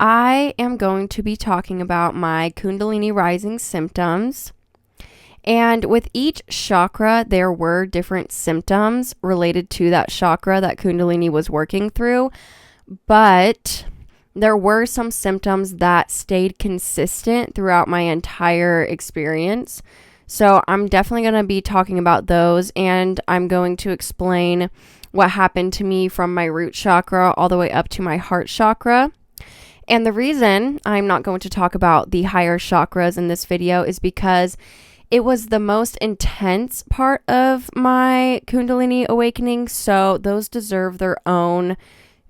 I am going to be talking about my Kundalini rising symptoms. And with each chakra, there were different symptoms related to that chakra that Kundalini was working through. But there were some symptoms that stayed consistent throughout my entire experience. So I'm definitely going to be talking about those, and I'm going to explain what happened to me from my root chakra all the way up to my heart chakra. And the reason I'm not going to talk about the higher chakras in this video is because it was the most intense part of my Kundalini awakening, so those deserve their own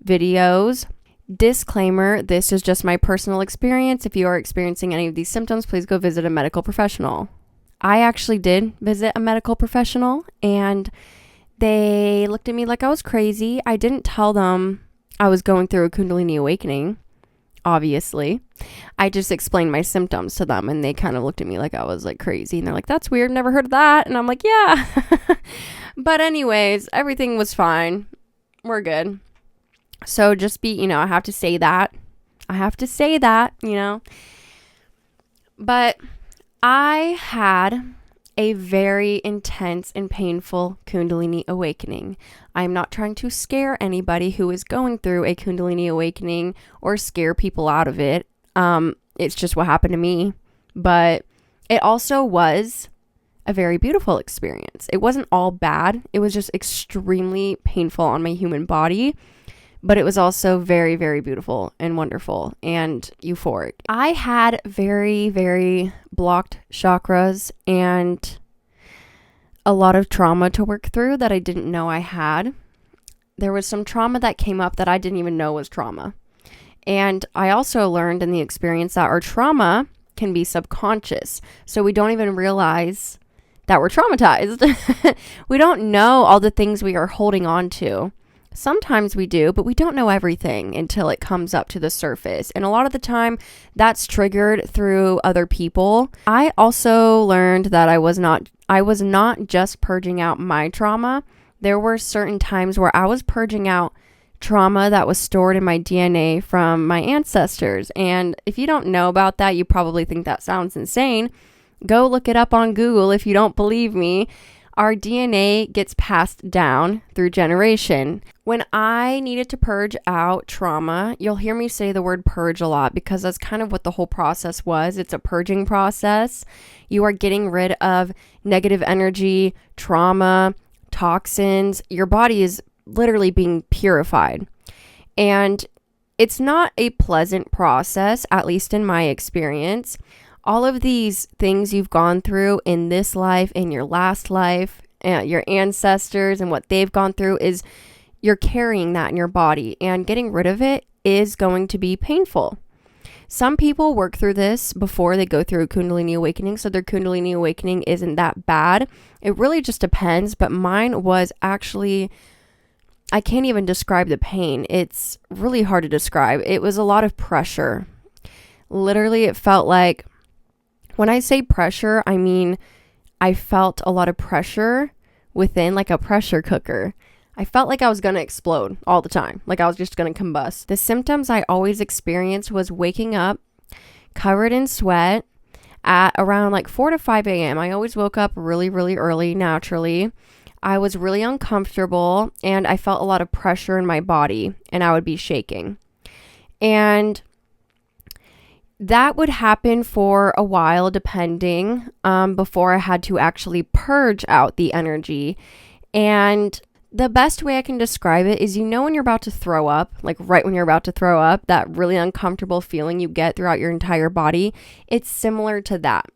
videos. Disclaimer, this is just my personal experience. If you are experiencing any of these symptoms, please go visit a medical professional. I actually did visit a medical professional, and they looked at me like I was crazy. I didn't tell them I was going through a Kundalini awakening, obviously. I just explained my symptoms to them, and they kind of looked at me like I was like crazy, and they're like, that's weird, never heard of that. And I'm like, yeah. But anyways, everything was fine. We're good. So just be, I have to say that. But I had a very intense and painful Kundalini awakening. I'm not trying to scare anybody who is going through a Kundalini awakening or scare people out of it. It's just what happened to me. But it also was a very beautiful experience. It wasn't all bad. It was just extremely painful on my human body. But it was also very, very beautiful and wonderful and euphoric. I had very, very blocked chakras and a lot of trauma to work through that I didn't know I had. There was some trauma that came up that I didn't even know was trauma. And I also learned in the experience that our trauma can be subconscious. So we don't even realize that we're traumatized. We don't know all the things we are holding on to. Sometimes we do, but we don't know everything until it comes up to the surface. And a lot of the time that's triggered through other people. I also learned that I was not just purging out my trauma. There were certain times where I was purging out trauma that was stored in my DNA from my ancestors. And if you don't know about that, you probably think that sounds insane. Go look it up on Google if you don't believe me. Our DNA gets passed down through generation. When I needed to purge out trauma, you'll hear me say the word purge a lot because that's kind of what the whole process was. It's a purging process. You are getting rid of negative energy, trauma, toxins. Your body is literally being purified. And it's not a pleasant process, at least in my experience. All of these things you've gone through in this life, in your last life, your ancestors and what they've gone through is you're carrying that in your body, and getting rid of it is going to be painful. Some people work through this before they go through a Kundalini awakening, so their Kundalini awakening isn't that bad. It really just depends, but mine was actually, I can't even describe the pain. It's really hard to describe. It was a lot of pressure. Literally, it felt like, when I say pressure, I mean I felt a lot of pressure within, like a pressure cooker. I felt like I was going to explode all the time, like I was just going to combust. The symptoms I always experienced was waking up covered in sweat at around like 4 to 5 a.m. I always woke up really, really early, naturally. I was really uncomfortable, and I felt a lot of pressure in my body, and I would be shaking. And that would happen for a while, depending, before I had to actually purge out the energy. And the best way I can describe it is, when you're about to throw up, like right when you're about to throw up, that really uncomfortable feeling you get throughout your entire body, it's similar to that.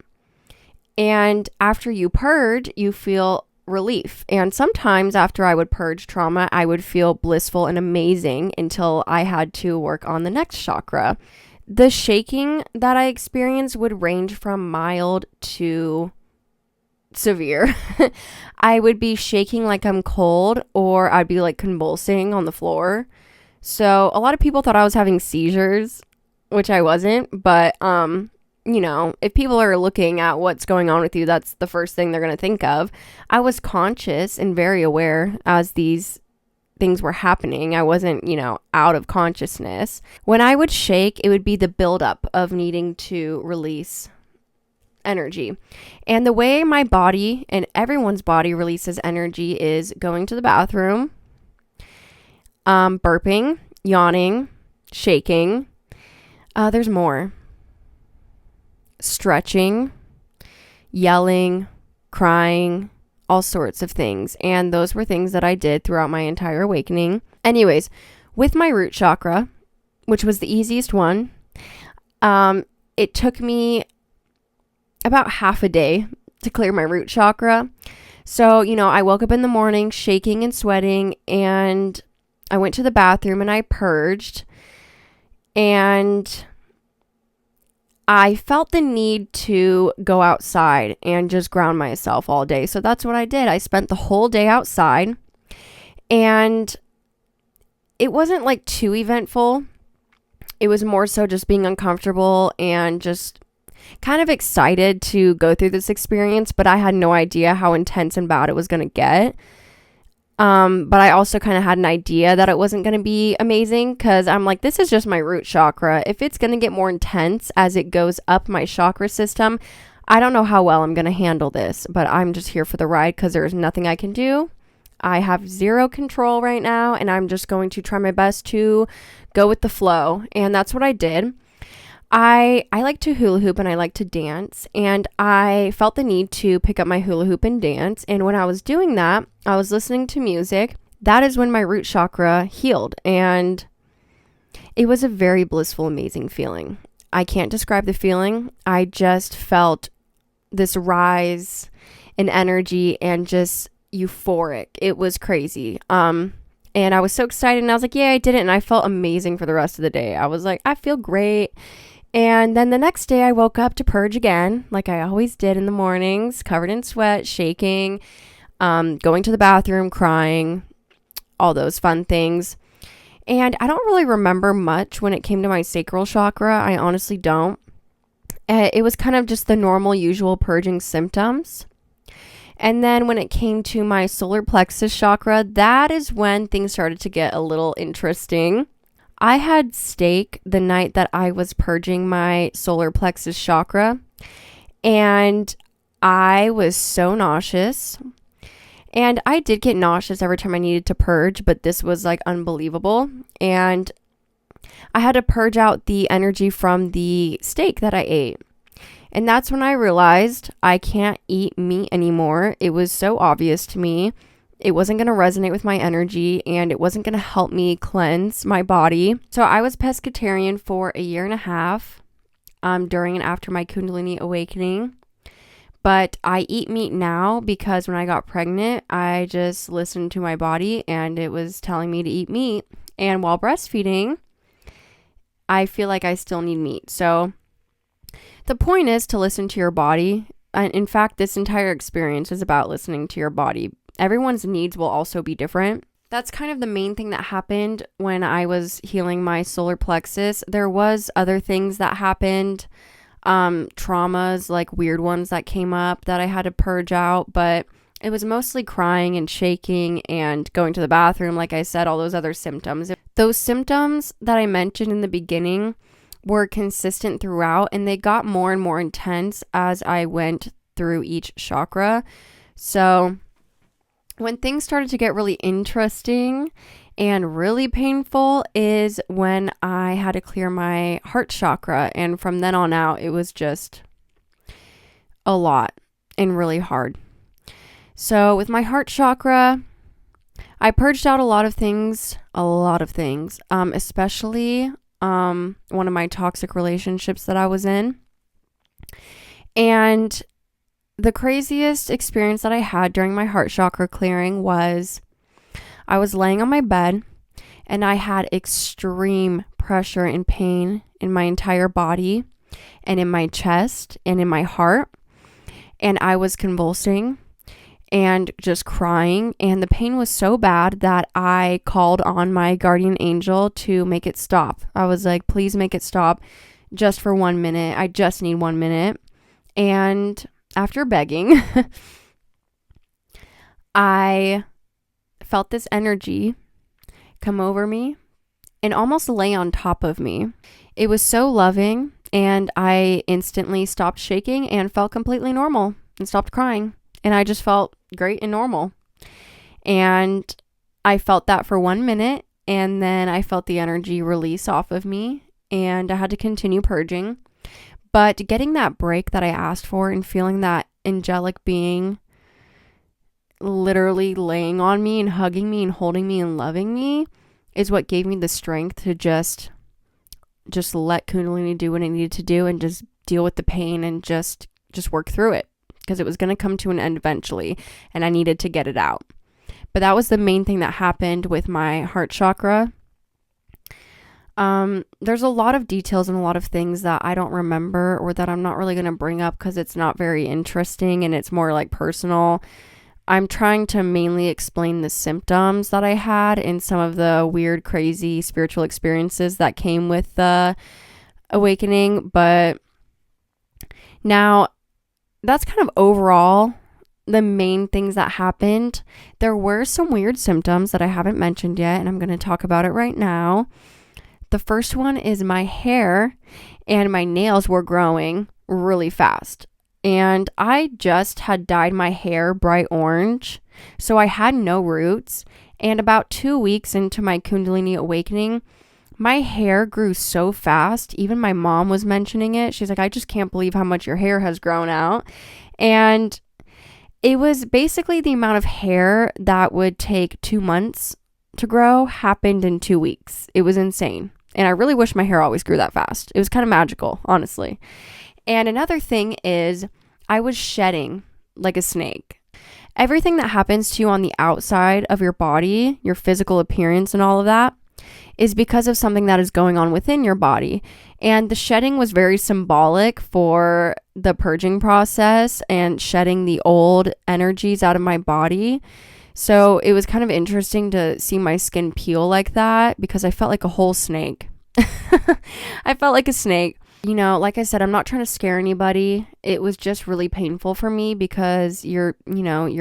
And after you purge, you feel relief. And sometimes after I would purge trauma, I would feel blissful and amazing until I had to work on the next chakra. The shaking that I experienced would range from mild to severe. I would be shaking like I'm cold, or I'd be like convulsing on the floor. So a lot of people thought I was having seizures, which I wasn't. But, if people are looking at what's going on with you, that's the first thing they're going to think of. I was conscious and very aware as these things were happening. I wasn't, out of consciousness. When I would shake, it would be the buildup of needing to release energy. And the way my body and everyone's body releases energy is going to the bathroom, burping, yawning, shaking. There's more. Stretching, yelling, crying, all sorts of things. And those were things that I did throughout my entire awakening. Anyways, with my root chakra, which was the easiest one, it took me about half a day to clear my root chakra. So, I woke up in the morning shaking and sweating, and I went to the bathroom and I purged, and I felt the need to go outside and just ground myself all day. So that's what I did. I spent the whole day outside, and it wasn't like too eventful. It was more so just being uncomfortable and just kind of excited to go through this experience, but I had no idea how intense and bad it was going to get. But I also kind of had an idea that it wasn't going to be amazing, because I'm like, this is just my root chakra. If it's going to get more intense as it goes up my chakra system, I don't know how well I'm going to handle this, but I'm just here for the ride because there's nothing I can do. I have zero control right now, and I'm just going to try my best to go with the flow. And that's what I did. I like to hula hoop and I like to dance, and I felt the need to pick up my hula hoop and dance. And when I was doing that, I was listening to music. That is when my root chakra healed, and it was a very blissful, amazing feeling. I can't describe the feeling. I just felt this rise in energy and just euphoric. It was crazy. And I was so excited, and I was like, yeah, I did it. And I felt amazing for the rest of the day. I was like, I feel great. And then the next day I woke up to purge again, like I always did in the mornings, covered in sweat, shaking, going to the bathroom, crying, all those fun things. And I don't really remember much when it came to my sacral chakra. I honestly don't. It was kind of just the normal, usual purging symptoms. And then when it came to my solar plexus chakra, that is when things started to get a little interesting. I had steak the night that I was purging my solar plexus chakra, and I was so nauseous. And I did get nauseous every time I needed to purge, but this was like unbelievable. And I had to purge out the energy from the steak that I ate. And that's when I realized I can't eat meat anymore. It was so obvious to me. It wasn't going to resonate with my energy, and it wasn't going to help me cleanse my body. So I was pescatarian for 1.5 years during and after my Kundalini awakening. But I eat meat now because when I got pregnant, I just listened to my body and it was telling me to eat meat. And while breastfeeding, I feel like I still need meat. So the point is to listen to your body. And in fact, this entire experience is about listening to your body. Everyone's needs will also be different. That's kind of the main thing that happened when I was healing my solar plexus. There was other things that happened, traumas, like weird ones that came up that I had to purge out, but it was mostly crying and shaking and going to the bathroom, like I said, all those other symptoms. Those symptoms that I mentioned in the beginning were consistent throughout, and they got more and more intense as I went through each chakra. So when things started to get really interesting and really painful is when I had to clear my heart chakra. And from then on out, it was just a lot and really hard. So with my heart chakra, I purged out a lot of things, especially one of my toxic relationships that I was in. And the craziest experience that I had during my heart chakra clearing was I was laying on my bed and I had extreme pressure and pain in my entire body and in my chest and in my heart. And I was convulsing and just crying. And the pain was so bad that I called on my guardian angel to make it stop. I was like, please make it stop just for 1 minute. I just need 1 minute. And after begging, I felt this energy come over me and almost lay on top of me. It was so loving, and I instantly stopped shaking and felt completely normal and stopped crying. And I just felt great and normal. And I felt that for 1 minute, and then I felt the energy release off of me, and I had to continue purging. But getting that break that I asked for and feeling that angelic being literally laying on me and hugging me and holding me and loving me is what gave me the strength to just let Kundalini do what it needed to do and just deal with the pain and just work through it, because it was going to come to an end eventually and I needed to get it out. But that was the main thing that happened with my heart chakra. There's a lot of details and a lot of things that I don't remember, or that I'm not really going to bring up because it's not very interesting and it's more like personal. I'm trying to mainly explain the symptoms that I had and some of the weird, crazy spiritual experiences that came with the awakening. But now that's kind of overall the main things that happened. There were some weird symptoms that I haven't mentioned yet, and I'm going to talk about it right now. The first one is my hair and my nails were growing really fast. And I just had dyed my hair bright orange, so I had no roots. And about 2 weeks into my Kundalini awakening, my hair grew so fast. Even my mom was mentioning it. She's like, I just can't believe how much your hair has grown out. And it was basically the amount of hair that would take 2 months to grow happened in 2 weeks. It was insane. And I really wish my hair always grew that fast. It was kind of magical, honestly. And another thing is I was shedding like a snake. Everything that happens to you on the outside of your body, your physical appearance and all of that, is because of something that is going on within your body. And the shedding was very symbolic for the purging process and shedding the old energies out of my body. So it was kind of interesting to see my skin peel like that, because I felt like a whole snake. I felt like a snake. You know, like I said, I'm not trying to scare anybody. It was just really painful for me because you're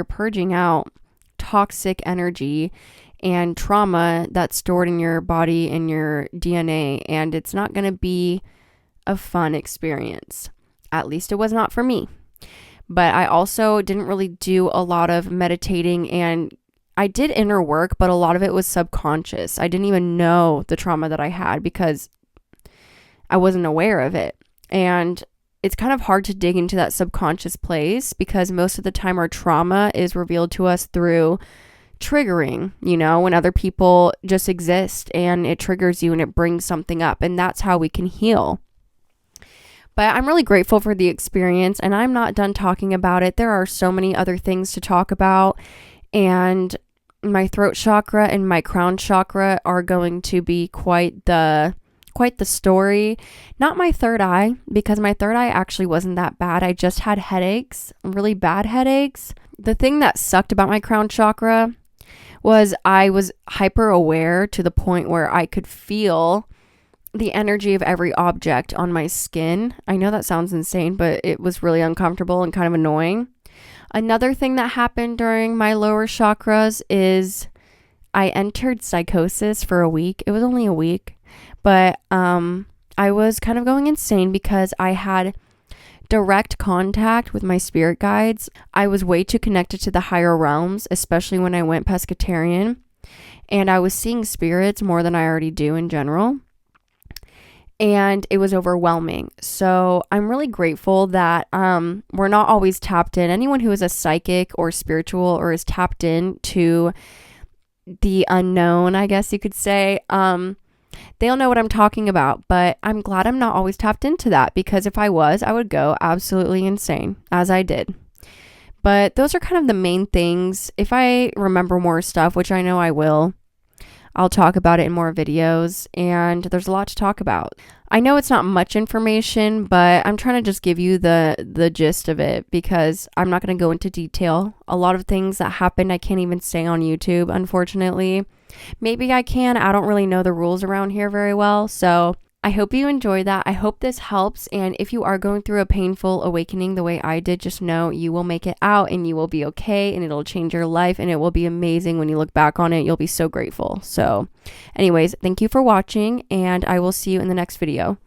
purging out toxic energy and trauma that's stored in your body and your DNA, and it's not going to be a fun experience. At least it was not for me. But I also didn't really do a lot of meditating, and I did inner work, but a lot of it was subconscious. I didn't even know the trauma that I had because I wasn't aware of it. And it's kind of hard to dig into that subconscious place because most of the time our trauma is revealed to us through triggering, when other people just exist and it triggers you and it brings something up, and that's how we can heal. But I'm really grateful for the experience, and I'm not done talking about it. There are so many other things to talk about, and my throat chakra and my crown chakra are going to be quite the story. Not my third eye, because my third eye actually wasn't that bad. I just had headaches, really bad headaches. The thing that sucked about my crown chakra was I was hyper aware to the point where I could feel the energy of every object on my skin. I know that sounds insane, but it was really uncomfortable and kind of annoying. Another thing that happened during my lower chakras is I entered psychosis for a week. It was only a week, but I was kind of going insane because I had direct contact with my spirit guides. I was way too connected to the higher realms, especially when I went pescatarian, and I was seeing spirits more than I already do in general. And it was overwhelming. So I'm really grateful that we're not always tapped in. Anyone who is a psychic or spiritual or is tapped in to the unknown, I guess you could say, they'll know what I'm talking about. But I'm glad I'm not always tapped into that, because if I was, I would go absolutely insane, as I did. But those are kind of the main things. If I remember more stuff, which I know I will, I'll talk about it in more videos, and there's a lot to talk about. I know it's not much information, but I'm trying to just give you the gist of it, because I'm not going to go into detail. A lot of things that happened I can't even say on YouTube, unfortunately. Maybe I can. I don't really know the rules around here very well, so I hope you enjoyed that. I hope this helps. And if you are going through a painful awakening the way I did, just know you will make it out and you will be okay, and it'll change your life, and it will be amazing when you look back on it. You'll be so grateful. So anyways, thank you for watching, and I will see you in the next video.